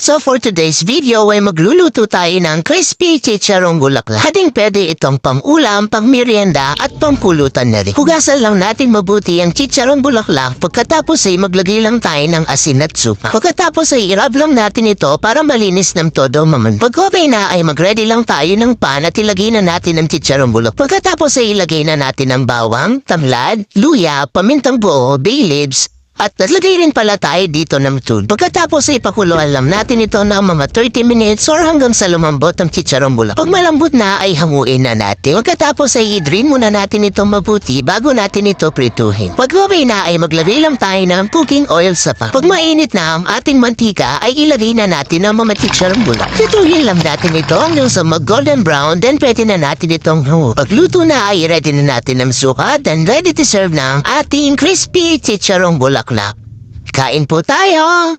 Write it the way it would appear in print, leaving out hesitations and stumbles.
So for today's video ay magluluto tayo ng crispy chicharong bulaklak. Hading pwede itong pang-ulam, pang-merienda at pang-pulutan na rin. Hugasan lang natin mabuti ang chicharong bulaklak pagkatapos ay maglagay lang tayo ng asin at suka. Pagkatapos ay irab lang natin ito para malinis ng todo maman. Pag okay na ay mag-ready lang tayo ng pan at ilagay na natin ang chicharong bulaklak. Pagkatapos ay ilagay na natin ang bawang, tanglad, luya, pamintang buo, bay leaves, at naglagay rin pala tayo dito ng tubig. Pagkatapos ay pakuluan lang natin ito ng mga 30 minutes or hanggang sa lumambot ang chicharong bulaklak. Pag malambot na ay hanguin na natin. Pagkatapos ay i-drain muna natin ito mabuti bago natin ito prituhin. Pag okay na ay maglagay lang tayo ng cooking oil sa pan. Pag mainit na ang ating mantika ay ilagay na natin ang mga chicharong bulaklak. Prituhin lang natin ito hanggang sa mag-golden brown, then pwede na natin itong hanguin. Pagluto na ay ready na natin ang suka, then ready to serve na ang ating crispy chicharong bulaklak. Kain po tayo!